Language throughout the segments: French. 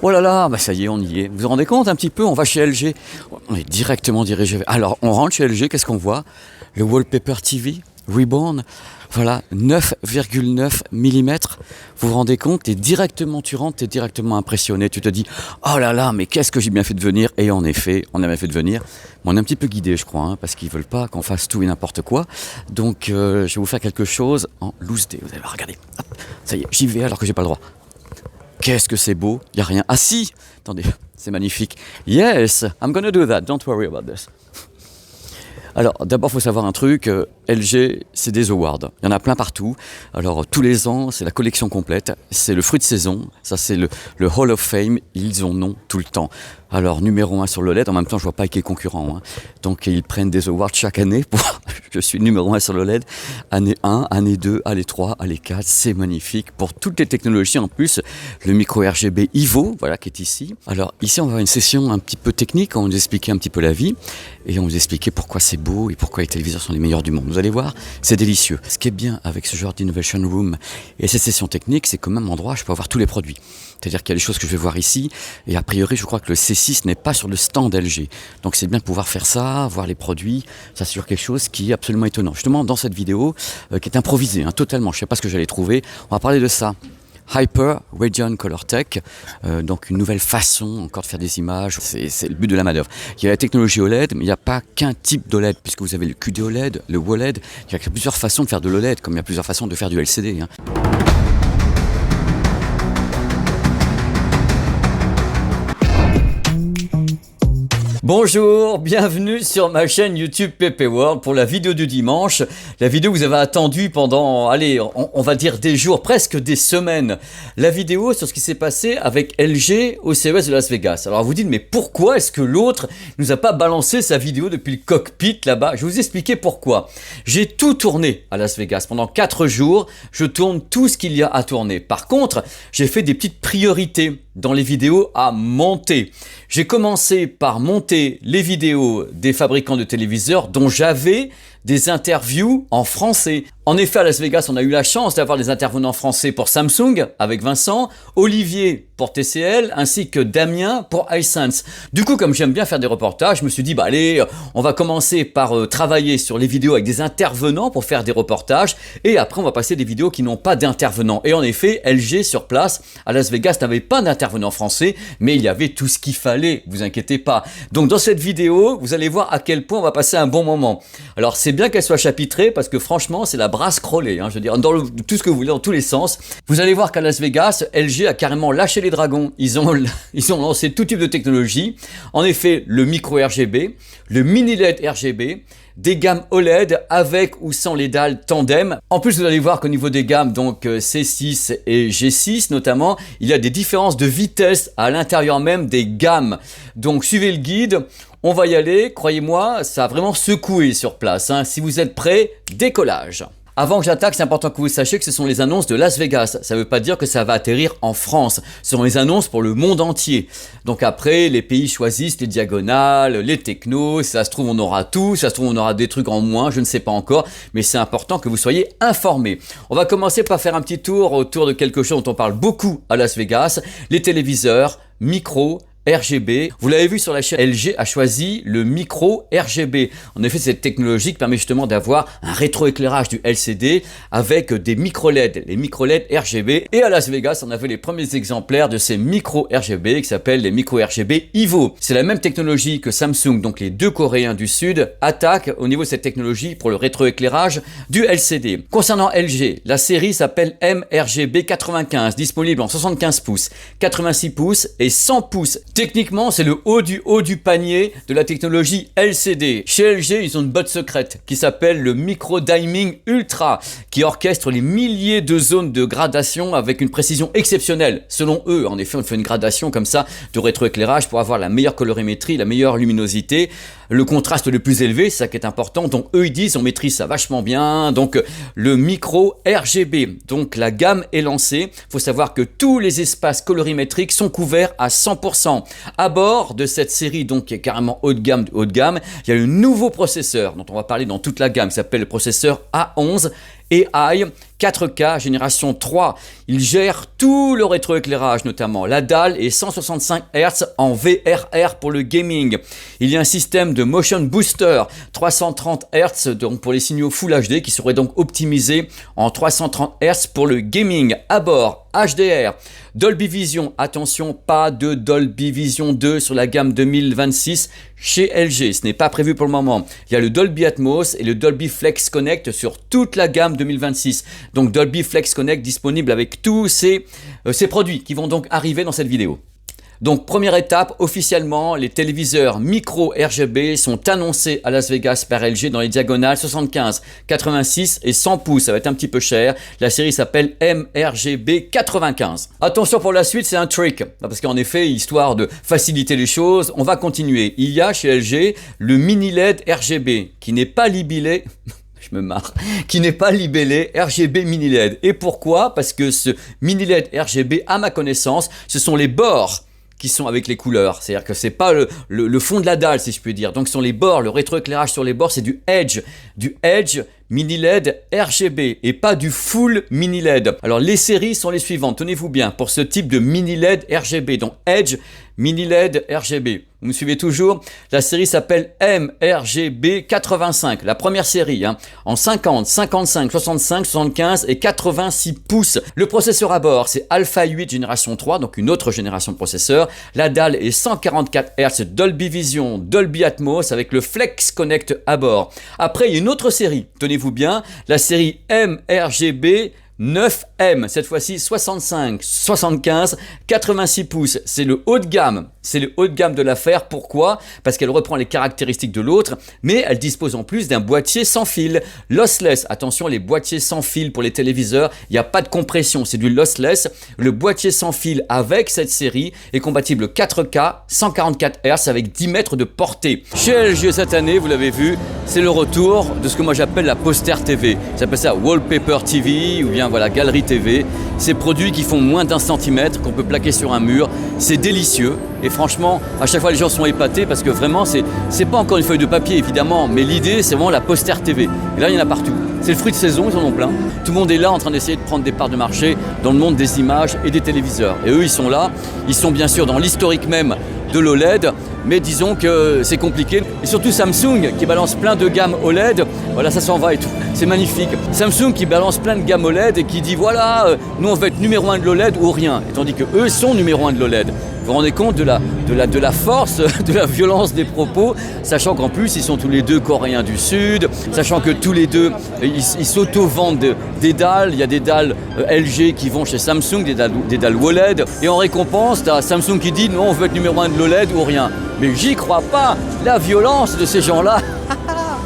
Oh là là, bah ça y est, on y est. Vous vous rendez compte un petit peu, on va chez LG. On est directement dirigé. Alors, on rentre chez LG, qu'est-ce qu'on voit? Le Wallpaper TV, Reborn. Voilà, 9,9 mm. Vous vous rendez compte? Tu rentres, t'es directement impressionné. Tu te dis, oh là là, mais qu'est-ce que j'ai bien fait de venir? Et en effet, on a bien fait de venir. Mais on est un petit peu guidé, je crois, hein, parce qu'ils veulent pas qu'on fasse tout et n'importe quoi. Donc, je vais vous faire quelque chose en loose day. Vous allez voir, regardez. Hop, ça y est, j'y vais alors que j'ai pas le droit. Qu'est-ce que c'est beau, il n'y a rien. Ah si, attendez, c'est magnifique. Yes, I'm gonna do that, don't worry about this. Alors, d'abord, il faut savoir un truc, LG, c'est des awards. Il y en a plein partout. Alors, tous les ans, c'est la collection complète. C'est le fruit de saison. Ça, c'est le Hall of Fame. Ils en ont tout le temps. Alors, numéro 1 sur l'OLED. En même temps, je vois pas qui est concurrent. Hein. Donc, ils prennent des awards chaque année. Je suis numéro 1 sur l'OLED. Année 1, année 2, année 3, année 4. C'est magnifique. Pour toutes les technologies, en plus, le micro RGB Ivo, voilà, qui est ici. Alors, ici, on va avoir une session un petit peu technique. On va vous expliquer un petit peu la vie. Et on va vous expliquer pourquoi c'est beau et pourquoi les téléviseurs sont les meilleurs du monde. Vous allez voir, c'est délicieux. Ce qui est bien avec ce genre d'Innovation Room et cette session technique, c'est qu'au même endroit, je peux avoir tous les produits. C'est-à-dire qu'il y a des choses que je vais voir ici, et a priori, je crois que le C6 n'est pas sur le stand LG. Donc c'est bien de pouvoir faire ça, voir les produits, ça c'est sur quelque chose qui est absolument étonnant. Justement, dans cette vidéo, qui est improvisée, hein, totalement, je ne sais pas ce que j'allais trouver, on va parler de ça. Hyper Radeon Color Tech, donc une nouvelle façon encore de faire des images, c'est le but de la manœuvre. Il y a la technologie OLED, mais il n'y a pas qu'un type d'OLED, puisque vous avez le QD OLED, le WOLED, il y a plusieurs façons de faire de l'OLED, comme il y a plusieurs façons de faire du LCD. Hein. Bonjour, bienvenue sur ma chaîne YouTube PP World pour la vidéo du dimanche. La vidéo que vous avez attendue pendant, allez, on va dire des jours, presque des semaines. La vidéo sur ce qui s'est passé avec LG au CES de Las Vegas. Alors vous dites, mais pourquoi est-ce que l'autre nous a pas balancé sa vidéo depuis le cockpit là-bas? Je vais vous expliquer pourquoi. J'ai tout tourné à Las Vegas. Pendant 4 jours, je tourne tout ce qu'il y a à tourner. Par contre, j'ai fait des petites priorités dans les vidéos à monter. J'ai commencé par monter les vidéos des fabricants de téléviseurs dont j'avais des interviews en français. En effet, à Las Vegas, on a eu la chance d'avoir des intervenants français pour Samsung avec Vincent, Olivier pour TCL, ainsi que Damien pour Hisense. Du coup, comme j'aime bien faire des reportages, je me suis dit, bah allez, on va commencer par travailler sur les vidéos avec des intervenants pour faire des reportages, et après on va passer des vidéos qui n'ont pas d'intervenants. Et en effet, LG sur place à Las Vegas n'avait pas d'intervenant français, mais il y avait tout ce qu'il fallait, vous inquiétez pas. Donc dans cette vidéo, vous allez voir à quel point on va passer un bon moment. Alors c'est bien qu'elle soit chapitrée, parce que franchement, c'est la brasse crôlée, hein, je veux dire, dans tout ce que vous voulez, dans tous les sens. Vous allez voir qu'à Las Vegas, LG a carrément lâché les dragons. Ils ont lancé tout type de technologie. En effet, le micro RGB, le mini LED RGB, des gammes OLED avec ou sans les dalles tandem. En plus, vous allez voir qu'au niveau des gammes, donc C6 et G6 notamment, il y a des différences de vitesse à l'intérieur même des gammes. Donc suivez le guide. On va y aller, croyez-moi, ça a vraiment secoué sur place. Hein. Si vous êtes prêts, décollage. Avant que j'attaque, c'est important que vous sachiez que ce sont les annonces de Las Vegas. Ça ne veut pas dire que ça va atterrir en France. Ce sont les annonces pour le monde entier. Donc après, les pays choisissent les diagonales, les technos. Si ça se trouve, on aura tout. Si ça se trouve, on aura des trucs en moins. Je ne sais pas encore. Mais c'est important que vous soyez informés. On va commencer par faire un petit tour autour de quelque chose dont on parle beaucoup à Las Vegas. Les téléviseurs, micros, RGB. Vous l'avez vu sur la chaîne, LG a choisi le micro RGB. En effet, cette technologie qui permet justement d'avoir un rétroéclairage du LCD avec des micro LED, les micro LED RGB. Et à Las Vegas, on avait les premiers exemplaires de ces micro RGB qui s'appellent les micro RGB Ivo. C'est la même technologie que Samsung, donc les deux Coréens du Sud, attaquent au niveau de cette technologie pour le rétroéclairage du LCD. Concernant LG, la série s'appelle MRGB 95, disponible en 75 pouces, 86 pouces et 100 pouces. Techniquement, c'est le haut du panier de la technologie LCD. Chez LG, ils ont une botte secrète qui s'appelle le Micro Dimming Ultra, qui orchestre les milliers de zones de gradation avec une précision exceptionnelle. Selon eux, en effet, on fait une gradation comme ça de rétroéclairage pour avoir la meilleure colorimétrie, la meilleure luminosité, le contraste le plus élevé, c'est ça qui est important. Donc eux, ils disent, on maîtrise ça vachement bien. Donc le micro RGB, donc la gamme est lancée. Il faut savoir que tous les espaces colorimétriques sont couverts à 100%. À bord de cette série, donc qui est carrément haut de gamme, il y a un nouveau processeur dont on va parler dans toute la gamme, qui s'appelle le processeur A11 AI 4K génération 3. Il gère tout le rétroéclairage notamment. La dalle est 165 Hz en VRR pour le gaming. Il y a un système de motion booster 330 Hz donc pour les signaux Full HD qui seraient donc optimisés en 330 Hz pour le gaming. À bord, HDR, Dolby Vision, attention, pas de Dolby Vision 2 sur la gamme 2026 chez LG, ce n'est pas prévu pour le moment. Il y a le Dolby Atmos et le Dolby Flex Connect sur toute la gamme 2026. Donc Dolby Flex Connect disponible avec tous ces produits qui vont donc arriver dans cette vidéo. Donc première étape, officiellement, les téléviseurs micro RGB sont annoncés à Las Vegas par LG dans les diagonales 75, 86 et 100 pouces. Ça va être un petit peu cher. La série s'appelle MRGB 95. Attention pour la suite, c'est un trick. Parce qu'en effet, histoire de faciliter les choses, on va continuer. Il y a chez LG le mini LED RGB qui n'est pas libellé. Je me marre, qui n'est pas libellé RGB mini LED. Et pourquoi? Parce que ce mini LED RGB, à ma connaissance, ce sont les bords qui sont avec les couleurs, c'est-à-dire que c'est pas le fond de la dalle si je puis dire, donc ce sont les bords, le rétroéclairage sur les bords, c'est du Edge mini LED RGB et pas du full mini LED. Alors les séries sont les suivantes, tenez-vous bien, pour ce type de mini LED RGB, donc Edge mini LED RGB. Vous me suivez toujours? La série s'appelle MRGB 85, la première série, en 50, 55, 65, 75 et 86 pouces. Le processeur à bord, c'est Alpha 8 génération 3, donc une autre génération de processeur. La dalle est 144 Hz, Dolby Vision, Dolby Atmos avec le Flex Connect à bord. Après, il y a une autre série, tenez-vous bien, la série MRGB 9M, cette fois-ci 65, 75, 86 pouces. C'est le haut de gamme. C'est le haut de gamme de l'affaire. Pourquoi? Parce qu'elle reprend les caractéristiques de l'autre, mais elle dispose en plus d'un boîtier sans fil. Lossless. Attention, les boîtiers sans fil pour les téléviseurs, il n'y a pas de compression, c'est du lossless. Le boîtier sans fil avec cette série est compatible 4K, 144 Hz avec 10 mètres de portée. Chez LG cette année, vous l'avez vu, c'est le retour de ce que moi j'appelle la poster TV. J'appelle ça Wallpaper TV ou bien voilà, Galerie TV. Ces produits qui font moins d'1 centimètre, qu'on peut plaquer sur un mur, c'est délicieux. Et franchement, à chaque fois les gens sont épatés parce que vraiment, c'est pas encore une feuille de papier évidemment, mais l'idée c'est vraiment la poster TV. Et là il y en a partout. C'est le fruit de saison, ils en ont plein. Tout le monde est là en train d'essayer de prendre des parts de marché dans le monde des images et des téléviseurs. Et eux ils sont là, ils sont bien sûr dans l'historique même de l'OLED, mais disons que c'est compliqué. Et surtout Samsung qui balance plein de gammes OLED, voilà ça s'en va et tout, c'est magnifique. Samsung qui balance plein de gammes OLED et qui dit voilà, nous on va être numéro 1 de l'OLED ou rien, et tandis que eux sont numéro 1 de l'OLED. Vous vous rendez compte de la force, de la violence des propos, sachant qu'en plus ils sont tous les deux coréens du Sud, sachant que tous les deux ils s'auto-vendent des dalles, il y a des dalles LG qui vont chez Samsung, des dalles OLED, et en récompense t'as Samsung qui dit non on veut être numéro 1 de l'OLED ou rien. Mais j'y crois pas, la violence de ces gens-là.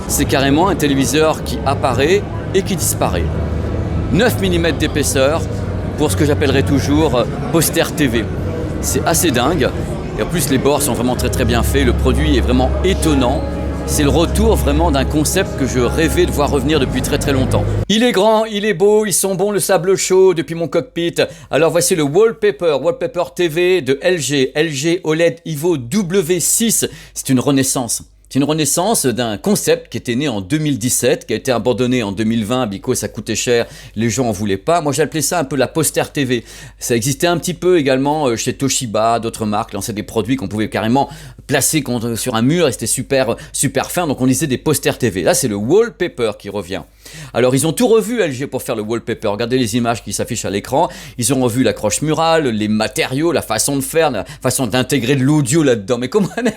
C'est carrément un téléviseur qui apparaît et qui disparaît. 9 mm d'épaisseur pour ce que j'appellerais toujours poster TV. C'est assez dingue, et en plus les bords sont vraiment très très bien faits, le produit est vraiment étonnant. C'est le retour vraiment d'un concept que je rêvais de voir revenir depuis très très longtemps. Il est grand, il est beau, ils sont bons le sable chaud depuis mon cockpit. Alors voici le Wallpaper TV de LG OLED Evo W6. C'est une renaissance. C'est une renaissance d'un concept qui était né en 2017, qui a été abandonné en 2020, because ça coûtait cher, les gens en voulaient pas. Moi j'appelais ça un peu la poster TV. Ça existait un petit peu également chez Toshiba, d'autres marques lançaient des produits qu'on pouvait carrément placer sur un mur et c'était super fin, donc on disait des posters TV. Là c'est le wallpaper qui revient. Alors ils ont tout revu LG pour faire le wallpaper, regardez les images qui s'affichent à l'écran, ils ont revu l'accroche murale, les matériaux, la façon de faire, la façon d'intégrer de l'audio là-dedans. Mais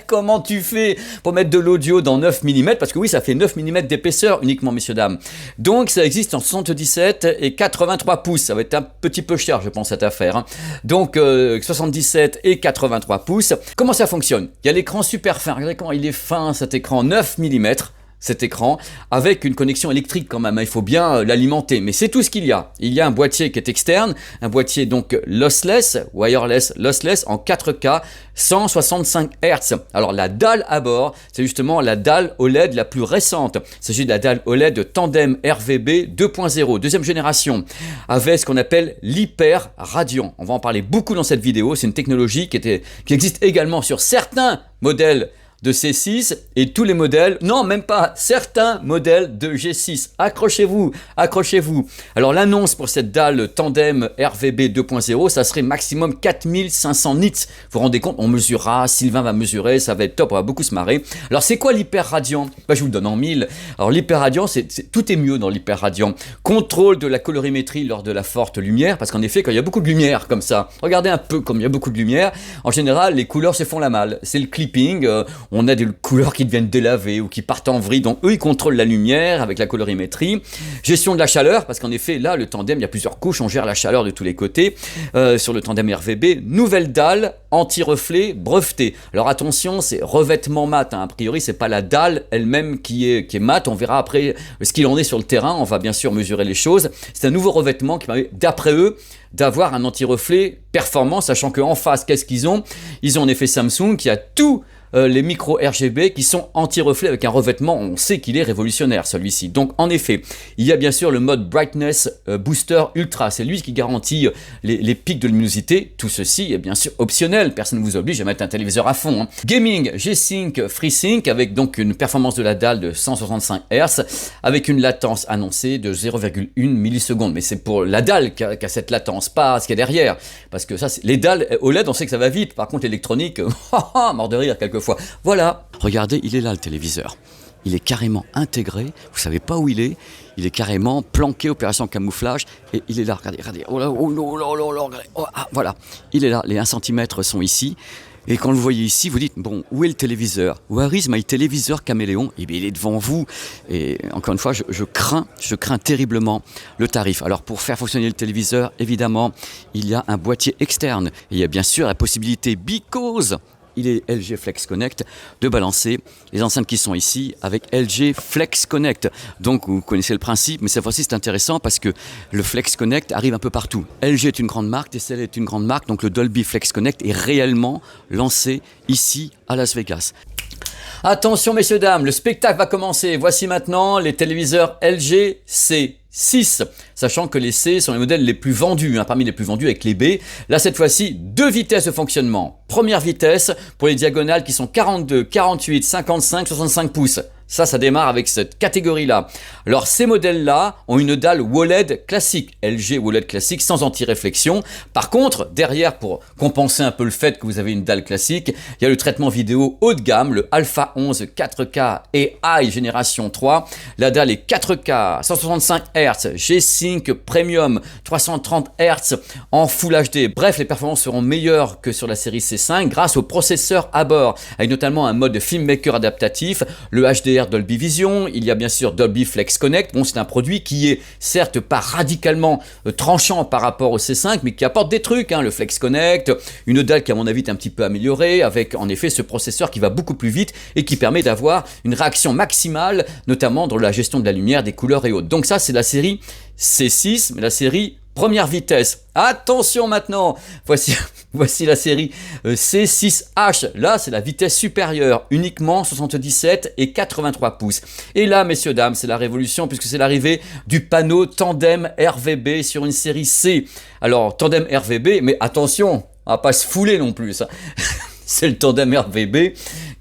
comment tu fais pour mettre de l'audio dans 9 mm? Parce que oui, ça fait 9 mm d'épaisseur uniquement, messieurs dames. Donc ça existe en 77 et 83 pouces, ça va être un petit peu cher je pense cette affaire. Donc 77 et 83 pouces. Comment ça fonctionne? Il y a l'écran super fin, regardez comment il est fin cet écran, 9 mm. Cet écran, avec une connexion électrique quand même, il faut bien l'alimenter, mais c'est tout ce qu'il y a. Il y a un boîtier qui est externe, un boîtier donc lossless, wireless lossless en 4K, 165 Hz. Alors la dalle à bord, c'est justement la dalle OLED la plus récente. Il s'agit de la dalle OLED Tandem RVB 2.0, deuxième génération, avec ce qu'on appelle l'hyper radiant. On va en parler beaucoup dans cette vidéo, c'est une technologie qui existe également sur certains modèles de C6 et tous les modèles, non même pas, certains modèles de G6. Accrochez-vous, accrochez-vous. Alors l'annonce pour cette dalle tandem RVB 2.0, ça serait maximum 4500 nits. Vous vous rendez compte, on mesurera, Sylvain va mesurer, ça va être top, on va beaucoup se marrer. Alors c'est quoi l'hyper radiant? Je vous le donne en 1000. Alors l'hyper radiant, tout est mieux dans l'hyper radiant. Contrôle de la colorimétrie lors de la forte lumière, parce qu'en effet quand il y a beaucoup de lumière comme ça, regardez un peu comme il y a beaucoup de lumière, en général les couleurs se font la malle. C'est le clipping, on a des couleurs qui deviennent délavées ou qui partent en vrille, donc eux ils contrôlent la lumière avec la colorimétrie. Gestion de la chaleur, parce qu'en effet là le tandem, il y a plusieurs couches, on gère la chaleur de tous les côtés sur le tandem RVB. Nouvelle dalle anti-reflet brevetée. Alors attention, c'est revêtement mat, hein. A priori c'est pas la dalle elle-même qui est mat, on verra après ce qu'il en est sur le terrain, on va bien sûr mesurer les choses. C'est un nouveau revêtement qui permet, d'après eux, d'avoir un anti-reflet performant, sachant qu'en face, qu'est-ce qu'ils ont? Ils ont en effet Samsung qui a tout les micros RGB qui sont anti-reflet avec un revêtement, on sait qu'il est révolutionnaire celui-ci. Donc en effet, il y a bien sûr le mode Brightness Booster Ultra, c'est lui qui garantit les pics de luminosité. Tout ceci est bien sûr optionnel, personne ne vous oblige à mettre un téléviseur à fond, hein. Gaming, G-Sync, FreeSync avec donc une performance de la dalle de 165 Hz avec une latence annoncée de 0,1 millisecondes. Mais c'est pour la dalle qui a cette latence, pas ce qu'il y a derrière. Parce que ça, les dalles OLED, on sait que ça va vite. Par contre, l'électronique, mort de rire quelquefois. Voilà. Regardez, il est là le téléviseur. Il est carrément intégré. Vous savez pas où il est. Il est carrément planqué, opération camouflage. Et il est là. Regardez, regardez. Oh là, oh là, oh là, oh là, oh là, regardez. Oh, ah, voilà. Il est là. Les 1 cm sont ici. Et quand vous le voyez ici, vous dites, bon, où est le téléviseur? Where is my téléviseur caméléon? Eh bien, il est devant vous. Et encore une fois, je crains terriblement le tarif. Alors, pour faire fonctionner le téléviseur, évidemment, il y a un boîtier externe. Et il y a bien sûr la possibilité, because il est LG Flex Connect, de balancer les enceintes qui sont ici avec LG Flex Connect. Donc vous connaissez le principe, mais cette fois-ci c'est intéressant parce que le Flex Connect arrive un peu partout. LG est une grande marque, TCL est une grande marque, donc le Dolby Flex Connect est réellement lancé ici à Las Vegas. Attention messieurs dames, le spectacle va commencer. Voici maintenant les téléviseurs LG C6, sachant que les C sont les modèles les plus vendus, hein, parmi les plus vendus avec les B. Là cette fois-ci, 2 vitesses de fonctionnement. Première vitesse pour les diagonales qui sont 42, 48, 55, 65 pouces. Ça démarre avec cette catégorie-là. Alors, ces modèles-là ont une dalle OLED classique, LG OLED classique, sans anti-réflexion. Par contre, derrière, pour compenser un peu le fait que vous avez une dalle classique, il y a le traitement vidéo haut de gamme, le Alpha 11 4K et AI génération 3. La dalle est 4K, 165 Hz, G-Sync Premium, 330 Hz en Full HD. Bref, les performances seront meilleures que sur la série C5 grâce au processeur à bord, avec notamment un mode filmmaker adaptatif, le HDR Dolby Vision, il y a bien sûr Dolby Flex Connect. Bon, c'est un produit qui est certes pas radicalement tranchant par rapport au C5, mais qui apporte des trucs, hein, le Flex Connect, une dalle qui à mon avis est un petit peu améliorée, avec en effet ce processeur qui va beaucoup plus vite et qui permet d'avoir une réaction maximale, notamment dans la gestion de la lumière, des couleurs et autres. Donc ça, c'est la série C6, mais la série première vitesse. Attention maintenant, voici la série C6H. Là, c'est la vitesse supérieure, uniquement 77 et 83 pouces. Et là, messieurs, dames, c'est la révolution puisque c'est l'arrivée du panneau tandem RVB sur une série C. Alors, tandem RVB, mais attention, on va pas se fouler non plus, ça. C'est le tandem RVB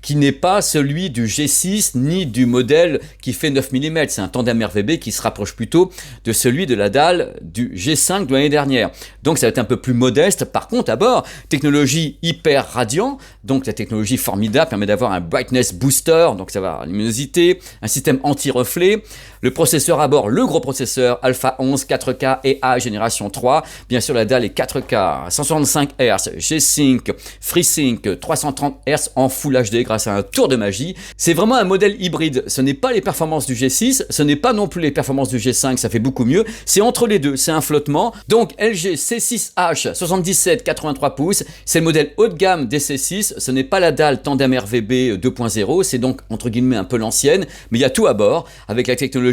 qui n'est pas celui du G6 ni du modèle qui fait 9 mm. C'est un tandem RVB qui se rapproche plutôt de celui de la dalle du G5 de l'année dernière. Donc ça va être un peu plus modeste. Par contre, à bord, technologie hyper radiant. Donc la technologie formidable permet d'avoir un brightness booster, donc ça va avoir la luminosité, un système anti-reflet. Le processeur à bord, le gros processeur Alpha 11 4K et AI génération 3. Bien sûr, la dalle est 4K, 165 Hz, G-Sync, FreeSync, 330 Hz en Full HD grâce à un tour de magie. C'est vraiment un modèle hybride. Ce n'est pas les performances du G6, ce n'est pas non plus les performances du G5, ça fait beaucoup mieux. C'est entre les deux, c'est un flottement. Donc LG C6H 77-83 pouces, c'est le modèle haut de gamme des C6. Ce n'est pas la dalle tandem RVB 2.0, c'est donc entre guillemets un peu l'ancienne, mais il y a tout à bord avec la technologie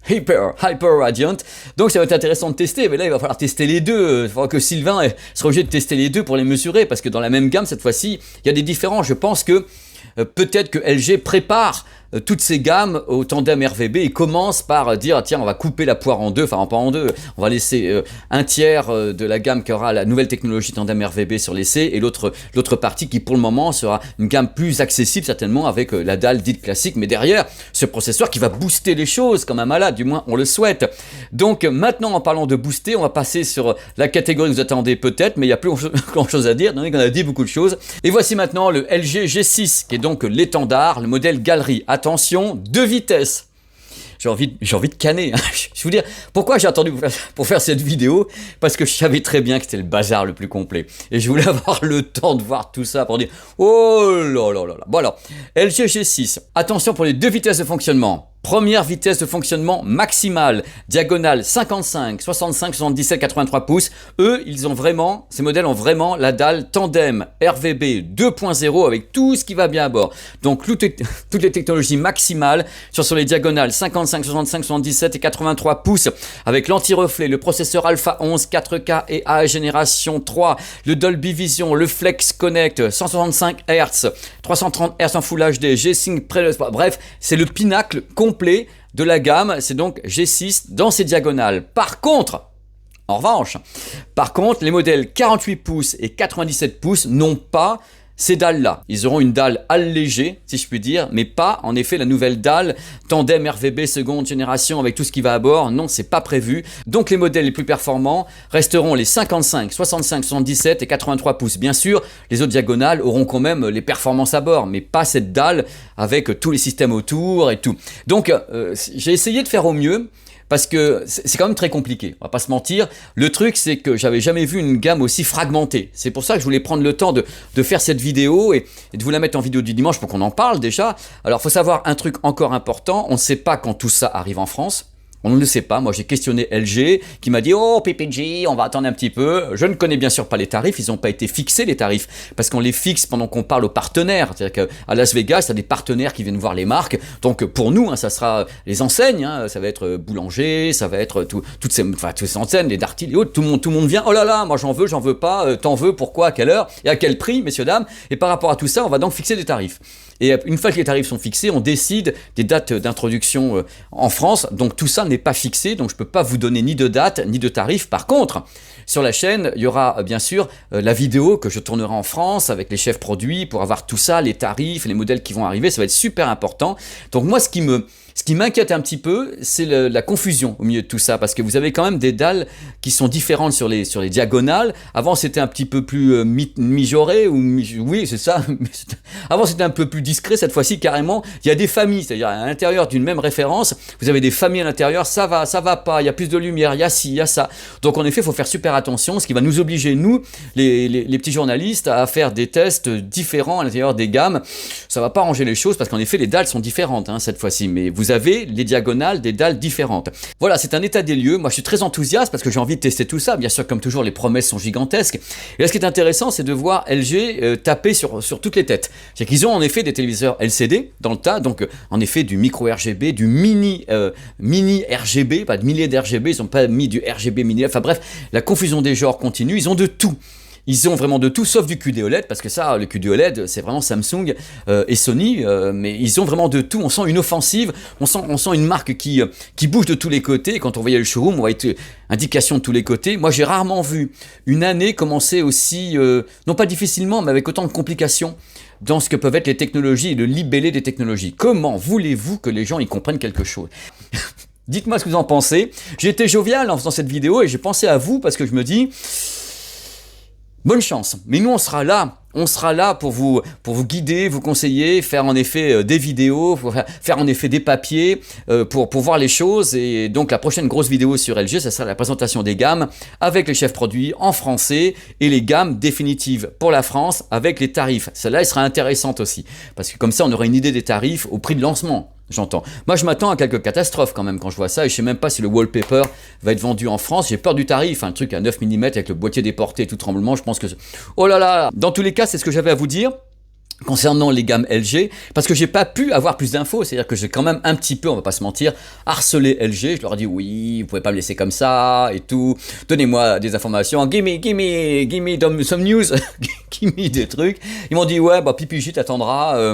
Hyper Radiant. Donc ça va être intéressant de tester, mais là il va falloir tester les deux. Il faudra que Sylvain sera obligé de tester les deux pour les mesurer, parce que dans la même gamme cette fois-ci, il y a des différences. Je pense que peut-être que LG prépare toutes ces gammes au tandem RVB, ils commencent par dire tiens, on va couper la poire en deux, enfin pas en deux, on va laisser un tiers de la gamme qui aura la nouvelle technologie tandem RVB sur l'essai et l'autre partie qui pour le moment sera une gamme plus accessible certainement avec la dalle dite classique, mais derrière ce processeur qui va booster les choses comme un malade, du moins on le souhaite. Donc maintenant, en parlant de booster, on va passer sur la catégorie que vous attendez peut-être, mais il n'y a plus grand chose à dire, on a dit beaucoup de choses. Et voici maintenant le LG G6 qui est donc l'étendard, le modèle galerie. Attention, 2 vitesses. J'ai envie de canner. Hein. Je vous dire, pourquoi j'ai attendu pour faire cette vidéo? Parce que je savais très bien que c'était le bazar le plus complet. Et je voulais avoir le temps de voir tout ça pour dire, oh là là là là. Bon alors, LG G6. Attention pour les 2 vitesses de fonctionnement. Première vitesse de fonctionnement maximale, diagonale 55, 65, 77, 83 pouces. Eux, ces modèles ont vraiment la dalle tandem RVB 2.0 avec tout ce qui va bien à bord. Donc toutes les technologies maximales sur les diagonales 55, 65, 77 et 83 pouces avec l'anti-reflet, le processeur Alpha 11, 4K et A génération 3, le Dolby Vision, le Flex Connect, 165 Hz, 330 Hz en Full HD, G-Sync, bref, c'est le pinacle complet de la gamme, c'est donc G6 dans ses diagonales. En revanche, les modèles 48 pouces et 97 pouces n'ont pas ces dalles-là. Ils auront une dalle allégée, si je puis dire, mais pas en effet la nouvelle dalle tandem RVB seconde génération avec tout ce qui va à bord. Non, c'est pas prévu. Donc les modèles les plus performants resteront les 55, 65, 77 et 83 pouces. Bien sûr, les autres diagonales auront quand même les performances à bord, mais pas cette dalle avec tous les systèmes autour et tout. Donc j'ai essayé de faire au mieux. Parce que c'est quand même très compliqué, on va pas se mentir. Le truc, c'est que j'avais jamais vu une gamme aussi fragmentée. C'est pour ça que je voulais prendre le temps de faire cette vidéo et de vous la mettre en vidéo du dimanche pour qu'on en parle déjà. Alors, faut savoir un truc encore important, on ne sait pas quand tout ça arrive en France. On ne le sait pas. Moi, j'ai questionné LG qui m'a dit « Oh, PPG, on va attendre un petit peu. » Je ne connais bien sûr pas les tarifs. Ils n'ont pas été fixés, les tarifs, parce qu'on les fixe pendant qu'on parle aux partenaires. C'est-à-dire qu'à Las Vegas, il y a des partenaires qui viennent voir les marques. Donc, pour nous, ça sera les enseignes. Ça va être Boulanger, ça va être toutes ces enseignes, les Darty, les autres. Tout le monde vient. « Oh là là, moi j'en veux pas. T'en veux, pourquoi, à quelle heure et à quel prix, messieurs, dames ?» Et par rapport à tout ça, on va donc fixer des tarifs. Et une fois que les tarifs sont fixés, on décide des dates d'introduction en France. Donc tout ça n'est pas fixé, donc je ne peux pas vous donner ni de date, ni de tarifs. Par contre, sur la chaîne, il y aura bien sûr la vidéo que je tournerai en France avec les chefs produits pour avoir tout ça, les tarifs, les modèles qui vont arriver. Ça va être super important. Donc moi, ce qui m'inquiète un petit peu, c'est la confusion au milieu de tout ça, parce que vous avez quand même des dalles qui sont différentes sur les diagonales. Avant, c'était un petit peu plus mijoré, oui, c'est ça. Avant, c'était un peu plus discret. Cette fois-ci, carrément, il y a des familles, c'est-à-dire à l'intérieur d'une même référence, vous avez des familles à l'intérieur, ça va pas, il y a plus de lumière, il y a ci, il y a ça. Donc, en effet, il faut faire super attention, ce qui va nous obliger, nous, les petits journalistes, à faire des tests différents à l'intérieur des gammes. Ça va pas arranger les choses, parce qu'en effet, les dalles sont différentes cette fois-ci, mais vous avez les diagonales des dalles différentes. Voilà, c'est un état des lieux. Moi, je suis très enthousiaste parce que j'ai envie de tester tout ça. Bien sûr, comme toujours, les promesses sont gigantesques. Et là, ce qui est intéressant, c'est de voir LG taper sur toutes les têtes. C'est qu'ils ont en effet des téléviseurs LCD dans le tas, donc en effet du micro RGB, du mini RGB, pas de milliers d'RGB, ils n'ont pas mis du RGB mini. Enfin bref, la confusion des genres continue. Ils ont de tout. Ils ont vraiment de tout, sauf du QD OLED, parce que ça, le QD OLED, c'est vraiment Samsung et Sony, mais ils ont vraiment de tout. On sent une offensive, on sent une marque qui bouge de tous les côtés. Et quand on voyait le showroom, on voyait indications de tous les côtés. Moi, j'ai rarement vu une année commencer aussi, non pas difficilement, mais avec autant de complications dans ce que peuvent être les technologies et le libellé des technologies. Comment voulez-vous que les gens y comprennent quelque chose ? Dites-moi ce que vous en pensez. J'ai été jovial en faisant cette vidéo et j'ai pensé à vous parce que je me dis... Bonne chance, mais nous on sera là pour vous guider, vous conseiller, faire en effet des vidéos, faire en effet des papiers pour voir les choses. Et donc la prochaine grosse vidéo sur LG, ça sera la présentation des gammes avec les chefs produits en français et les gammes définitives pour la France avec les tarifs. Celle-là, elle sera intéressante aussi, parce que comme ça on aura une idée des tarifs au prix de lancement. J'entends. Moi, je m'attends à quelques catastrophes quand même quand je vois ça et je sais même pas si le wallpaper va être vendu en France. J'ai peur du tarif, un truc à 9 mm avec le boîtier déporté et tout tremblement. Je pense que... Oh là là. Dans tous les cas, c'est ce que j'avais à vous dire concernant les gammes LG, parce que j'ai pas pu avoir plus d'infos, c'est-à-dire que j'ai quand même un petit peu, on va pas se mentir, harcelé LG. Je leur ai dit oui, vous pouvez pas me laisser comme ça et tout, donnez-moi des informations, give me some news, qui mis des trucs. Ils m'ont dit ouais, bah Pipigit attendra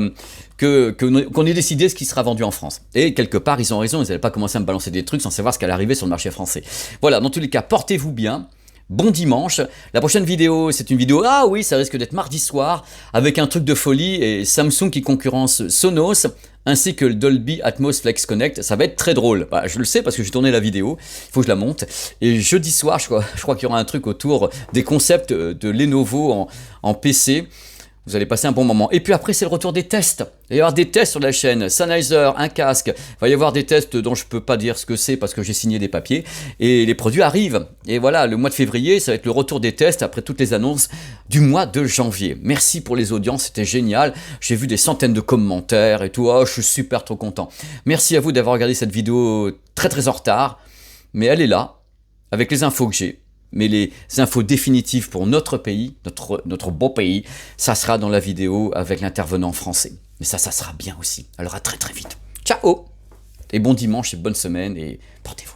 qu'on ait décidé ce qui sera vendu en France. Et quelque part, ils ont raison, ils n'allaient pas commencer à me balancer des trucs sans savoir ce qu'allait arriver sur le marché français. Voilà, dans tous les cas, portez-vous bien. Bon dimanche. La prochaine vidéo, c'est une vidéo, ah oui, ça risque d'être mardi soir, avec un truc de folie et Samsung qui concurrence Sonos, ainsi que le Dolby Atmos Flex Connect. Ça va être très drôle. Bah, je le sais parce que j'ai tourné la vidéo, il faut que je la monte. Et jeudi soir, je crois qu'il y aura un truc autour des concepts de Lenovo en PC. Vous allez passer un bon moment. Et puis après, c'est le retour des tests. Il va y avoir des tests sur la chaîne. Sennheiser, un casque. Il va y avoir des tests dont je ne peux pas dire ce que c'est parce que j'ai signé des papiers. Et les produits arrivent. Et voilà, le mois de février, ça va être le retour des tests après toutes les annonces du mois de janvier. Merci pour les audiences, c'était génial. J'ai vu des centaines de commentaires et tout. Oh, je suis super trop content. Merci à vous d'avoir regardé cette vidéo très très en retard. Mais elle est là, avec les infos que j'ai. Mais les infos définitives pour notre pays, notre beau pays, ça sera dans la vidéo avec l'intervenant français. Mais ça sera bien aussi. Alors à très très vite. Ciao! Et bon dimanche et bonne semaine et portez-vous.